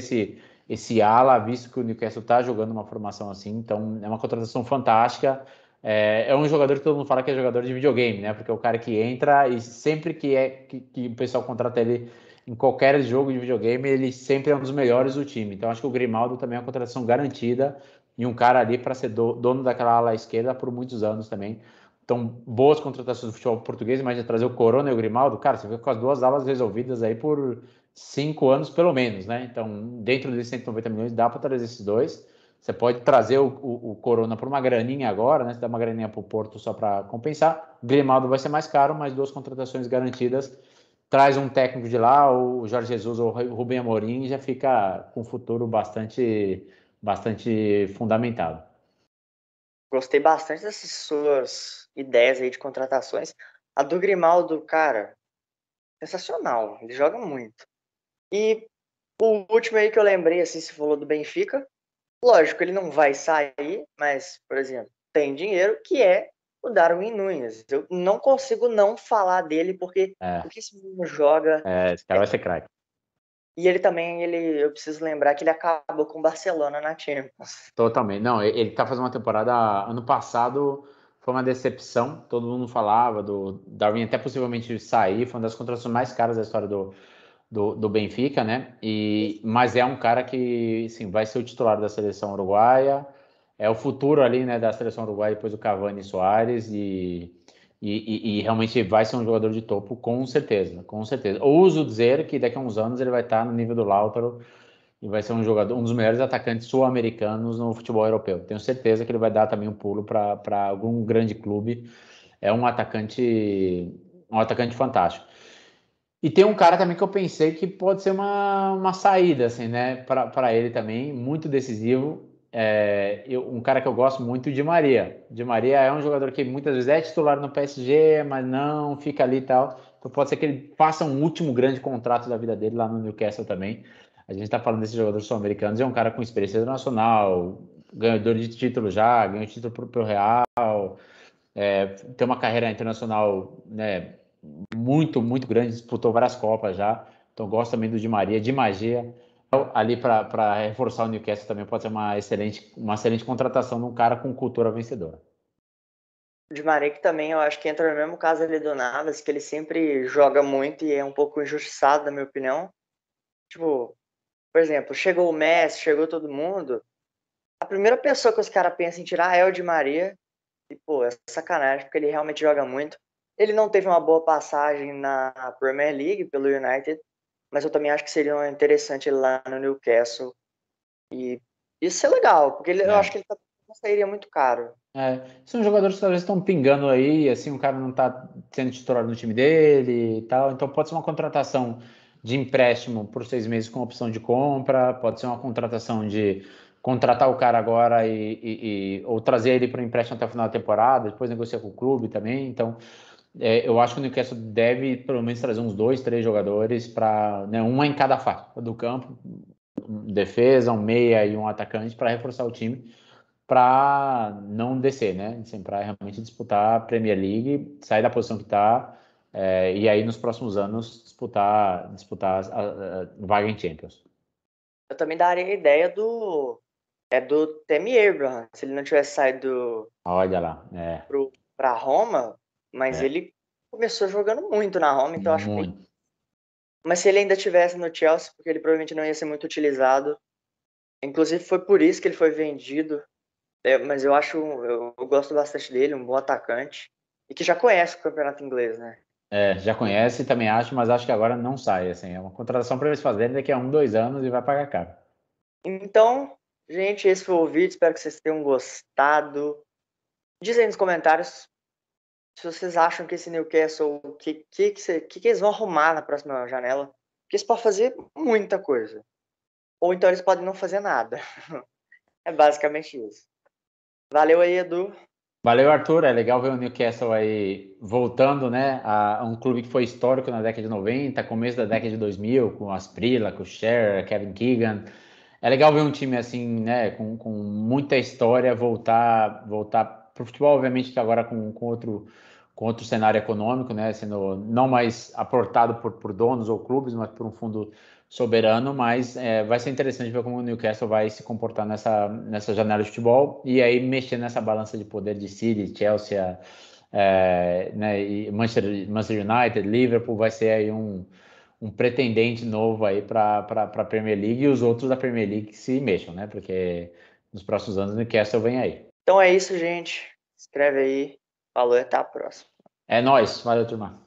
esse ala, visto que o Newcastle está jogando uma formação assim. Então, é uma contratação fantástica. É um jogador que todo mundo fala que é jogador de videogame, né? Porque é o cara que entra e sempre que o pessoal contrata ele em qualquer jogo de videogame, ele sempre é um dos melhores do time. Então, acho que o Grimaldo também é uma contratação garantida e um cara ali para ser dono daquela ala esquerda por muitos anos também. Então, boas contratações do futebol português, mas de trazer o Corona e o Grimaldo, cara, você fica com as duas alas resolvidas aí por 5 anos pelo menos, né? Então, dentro desses 190 milhões, dá para trazer esses dois. Você pode trazer o Corona por uma graninha agora, né? Você dá uma graninha para o Porto só para compensar. O Grimaldo vai ser mais caro, mas duas contratações garantidas. Traz um técnico de lá, o Jorge Jesus ou o Rubem Amorim, e já fica com um futuro bastante fundamentado.
Gostei bastante dessas suas ideias aí de contratações. A do Grimaldo, cara, sensacional. Ele joga muito. E o último aí que eu lembrei, assim, se falou do Benfica. Lógico, ele não vai sair, mas, por exemplo, tem dinheiro, que é o Darwin Núñez. Eu não consigo não falar dele, porque o que esse menino joga...
Esse cara vai ser craque.
E ele também, eu preciso lembrar que ele acabou com o Barcelona na Champions.
Totalmente. Não, ele tá fazendo uma temporada. Ano passado foi uma decepção. Todo mundo falava do Darwin até possivelmente sair. Foi uma das contratações mais caras da história do Benfica, né? Mas é um cara que, sim, vai ser o titular da seleção uruguaia. É o futuro ali, né, da seleção uruguaia depois do Cavani e Soares. E realmente vai ser um jogador de topo, com certeza, com certeza. Ouso dizer que daqui a uns anos ele vai estar no nível do Lautaro. e vai ser um jogador, um dos melhores atacantes sul-americanos no futebol europeu. Tenho certeza que ele vai dar também um pulo para algum grande clube. É um atacante fantástico. E tem um cara também que eu pensei que pode ser uma saída, assim, né, para ele também, muito decisivo. Um cara que eu gosto muito, o Di Maria. Di Maria é um jogador que muitas vezes é titular no PSG, mas não fica ali e tal. Então pode ser que ele faça um último grande contrato da vida dele lá no Newcastle também. A gente está falando desses jogadores sul-americanos, é um cara com experiência internacional, ganhador de título já, ganhou título pro Real, tem uma carreira internacional, né, muito grande, disputou várias Copas já. Então gosto também do Di Maria, de magia. Ali para reforçar o Newcastle também pode ser uma excelente contratação de um cara com cultura vencedora.
O Di Maria que também eu acho que entra no mesmo caso ali do Navas, que ele sempre joga muito e é um pouco injustiçado, na minha opinião. Tipo, por exemplo, chegou o Messi, chegou todo mundo, a primeira pessoa que os caras pensam em tirar é o Di Maria. E, pô, é sacanagem, porque ele realmente joga muito. Ele não teve uma boa passagem na Premier League pelo United, mas eu também acho que seria interessante ele lá no Newcastle. E isso é legal, porque eu acho
É.
que ele não sairia muito caro.
São jogadores que talvez estão pingando aí, assim, o cara não está sendo titular no time dele e tal, então pode ser uma contratação de empréstimo por 6 meses com opção de compra, pode ser uma contratação de contratar o cara agora ou trazer ele para o empréstimo até o final da temporada, depois negociar com o clube também, então eu acho que o Newcastle deve pelo menos trazer uns 2, 3 jogadores para, né, uma em cada faixa do campo, defesa, um meia e um atacante para reforçar o time para não descer, né? Assim, para realmente disputar a Premier League, sair da posição que está, e aí nos próximos anos disputar a vaga em Champions.
Eu também daria a ideia do Tammy Abraham, se ele não tivesse saído
Olha lá,
para Roma, mas
é,
ele começou jogando muito na Roma, então eu acho bem.
muito,
Mas se ele ainda tivesse no Chelsea, porque ele provavelmente não ia ser muito utilizado. Inclusive foi por isso que ele foi vendido. Mas eu gosto bastante dele, um bom atacante. E que já conhece o campeonato inglês, né?
já conhece, também acho, mas acho que agora não sai, assim, é uma contratação para eles fazerem daqui a 1, 2 anos e vai pagar caro.
Então, gente, esse foi o vídeo. Espero que vocês tenham gostado. Diz aí nos comentários se vocês acham que esse Newcastle, que eles vão arrumar na próxima janela. Porque eles podem fazer muita coisa. Ou então eles podem não fazer nada. É basicamente isso. Valeu aí, Edu.
Valeu, Arthur. É legal ver o Newcastle aí voltando, né, a um clube que foi histórico na década de 90, começo da década de 2000, com Asprilla, com o Shearer, Kevin Keegan. É legal ver um time assim, né, com muita história voltar para o futebol, obviamente que agora com outro cenário econômico, né, sendo não mais aportado por donos ou clubes, mas por um fundo soberano, mas vai ser interessante ver como o Newcastle vai se comportar nessa janela de futebol e aí mexer nessa balança de poder de City, Chelsea, né, e Manchester United, Liverpool vai ser aí um pretendente novo aí para a Premier League e os outros da Premier League que se mexam, né? Porque nos próximos anos o Newcastle vem aí.
Então é isso, gente. Escreve aí. Falou, até a próxima.
É nóis, valeu, turma.